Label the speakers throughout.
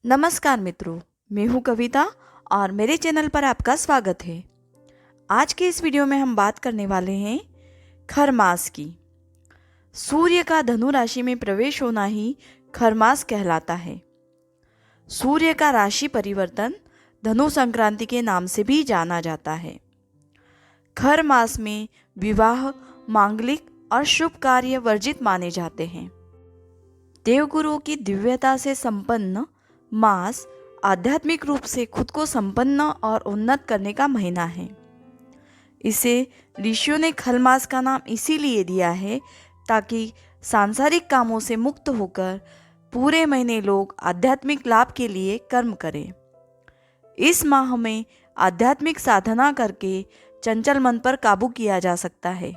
Speaker 1: नमस्कार मित्रों, मैं हूँ कविता और मेरे चैनल पर आपका स्वागत है। आज के इस वीडियो में हम बात करने वाले हैं खरमास की। सूर्य का धनु राशि में प्रवेश होना ही खरमास कहलाता है। सूर्य का राशि परिवर्तन धनु संक्रांति के नाम से भी जाना जाता है। खर मास में विवाह, मांगलिक और शुभ कार्य वर्जित माने जाते हैं। देवगुरुओं की दिव्यता से संपन्न मास आध्यात्मिक रूप से खुद को संपन्न और उन्नत करने का महीना है। इसे ऋषियों ने खल मास का नाम इसीलिए दिया है ताकि सांसारिक कामों से मुक्त होकर पूरे महीने लोग आध्यात्मिक लाभ के लिए कर्म करें। इस माह में आध्यात्मिक साधना करके चंचल मन पर काबू किया जा सकता है।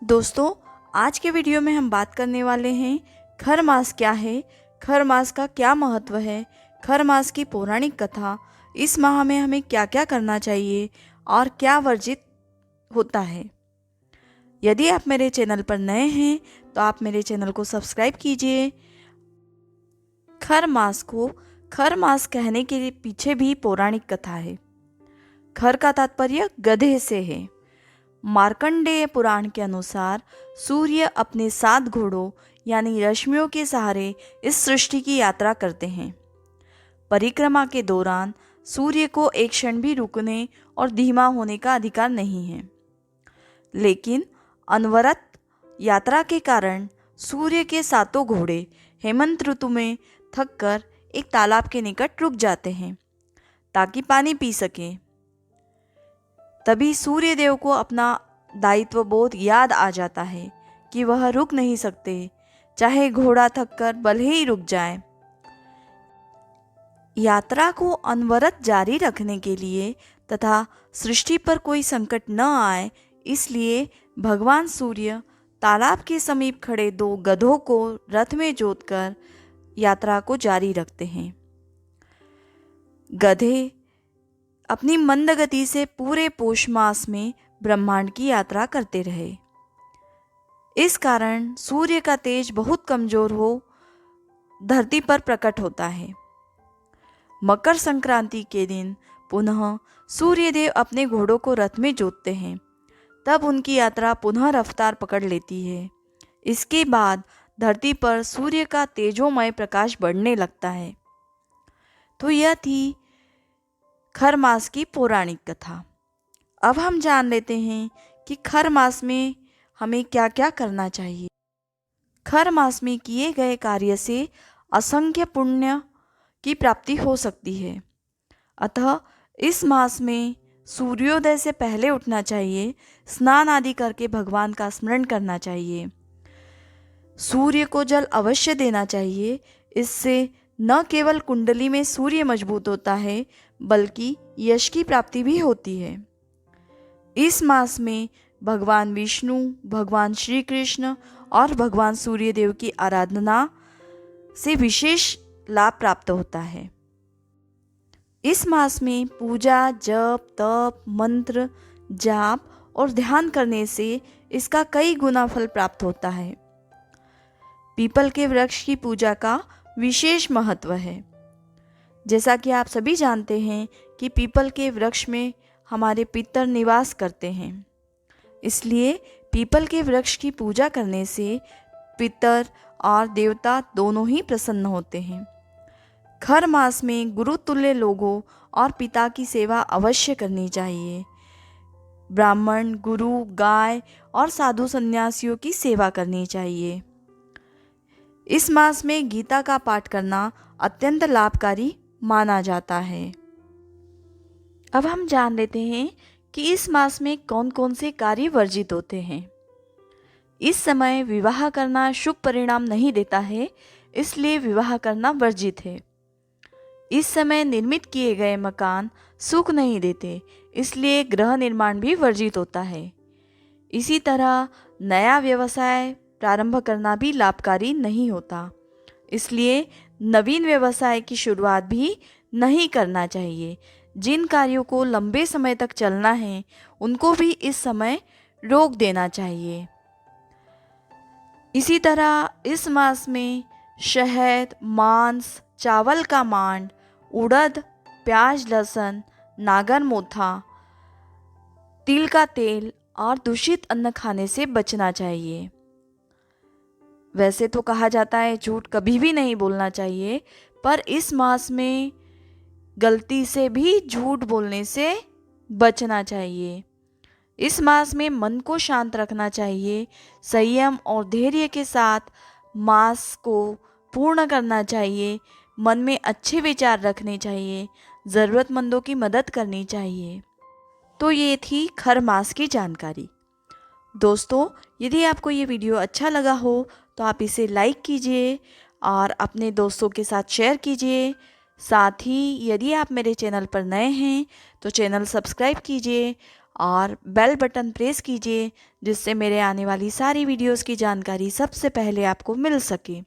Speaker 1: दोस्तों, आज के वीडियो में हम बात करने वाले हैं खर मास क्या है, खर मास का क्या महत्व है, खर मास की पौराणिक कथा, इस माह में हमें क्या क्या करना चाहिए और क्या वर्जित होता है। यदि आप मेरे चैनल पर नए हैं तो आप मेरे चैनल को सब्सक्राइब कीजिए। खर मास को खर मास कहने के पीछे भी पौराणिक कथा है। खर का तात्पर्य गधे से है। मार्कंडेय पुराण के अनुसार सूर्य अपने 7 घोड़ों यानी रश्मियों के सहारे इस सृष्टि की यात्रा करते हैं। परिक्रमा के दौरान सूर्य को एक क्षण भी रुकने और धीमा होने का अधिकार नहीं है, लेकिन अनवरत यात्रा के कारण सूर्य के 7 घोड़े हेमंत ऋतु में थककर एक तालाब के निकट रुक जाते हैं ताकि पानी पी सकें। तभी सूर्य देव को अपना दायित्व बोध याद आ जाता है कि वह रुक नहीं सकते, चाहे घोड़ा थककर भले ही रुक जाए। यात्रा को अनवरत जारी रखने के लिए तथा सृष्टि पर कोई संकट न आए, इसलिए भगवान सूर्य तालाब के समीप खड़े 2 गधों को रथ में जोतकर यात्रा को जारी रखते हैं। गधे अपनी मंद गति से पूरे पौष मास में ब्रह्मांड की यात्रा करते रहे। इस कारण सूर्य का तेज बहुत कमजोर हो धरती पर प्रकट होता है। मकर संक्रांति के दिन पुनः सूर्यदेव अपने घोड़ों को रथ में जोतते हैं। तब उनकी यात्रा पुनः रफ्तार पकड़ लेती है। इसके बाद धरती पर सूर्य का तेजोमय प्रकाश बढ़ने लगता है। तो यह थी खर मास की पौराणिक कथा। अब हम जान लेते हैं कि खर मास में हमें क्या क्या करना चाहिए। खर मास में किए गए कार्य से असंख्य पुण्य की प्राप्ति हो सकती है। अतः इस मास में सूर्योदय से पहले उठना चाहिए, स्नान आदि करके भगवान का स्मरण करना चाहिए। सूर्य को जल अवश्य देना चाहिए। इससे न केवल कुंडली में सूर्य मजबूत होता है बल्कि यश की प्राप्ति भी होती है। इस मास में भगवान विष्णु, भगवान श्री कृष्ण और भगवान सूर्यदेव की आराधना से विशेष लाभ प्राप्त होता है। इस मास में पूजा, जप, तप, मंत्र, जाप और ध्यान करने से इसका कई गुना फल प्राप्त होता है। पीपल के वृक्ष की पूजा का विशेष महत्व है। जैसा कि आप सभी जानते हैं कि पीपल के वृक्ष में हमारे पितर निवास करते हैं, इसलिए पीपल के वृक्ष की पूजा करने से पितर और देवता दोनों ही प्रसन्न होते हैं। खर मास में गुरुतुल्य लोगों और पिता की सेवा अवश्य करनी चाहिए। ब्राह्मण, गुरु, गाय और साधु सन्यासियों की सेवा करनी चाहिए। इस मास में गीता का पाठ करना अत्यंत लाभकारी माना जाता है। अब हम जान लेते हैं कि इस मास में कौन कौन से कार्य वर्जित होते हैं। इस समय विवाह करना शुभ परिणाम नहीं देता है, इसलिए विवाह करना वर्जित है। इस समय निर्मित किए गए मकान सुख नहीं देते, इसलिए गृह निर्माण भी वर्जित होता है। इसी तरह नया व्यवसाय प्रारंभ करना भी लाभकारी नहीं होता, इसलिए नवीन व्यवसाय की शुरुआत भी नहीं करना चाहिए। जिन कार्यों को लंबे समय तक चलना है उनको भी इस समय रोक देना चाहिए। इसी तरह इस मास में शहद, मांस, चावल का मांड, उड़द, प्याज, लहसुन, नागन मोथा, तिल का तेल और दूषित अन्न खाने से बचना चाहिए। वैसे तो कहा जाता है झूठ कभी भी नहीं बोलना चाहिए, पर इस मास में गलती से भी झूठ बोलने से बचना चाहिए। इस मास में मन को शांत रखना चाहिए, संयम और धैर्य के साथ मास को पूर्ण करना चाहिए, मन में अच्छे विचार रखने चाहिए, ज़रूरतमंदों की मदद करनी चाहिए। तो ये थी खर मास की जानकारी। दोस्तों, यदि आपको ये वीडियो अच्छा लगा हो तो आप इसे लाइक कीजिए और अपने दोस्तों के साथ शेयर कीजिए। साथ ही यदि आप मेरे चैनल पर नए हैं तो चैनल सब्सक्राइब कीजिए और बेल बटन प्रेस कीजिए, जिससे मेरे आने वाली सारी वीडियोस की जानकारी सबसे पहले आपको मिल सके।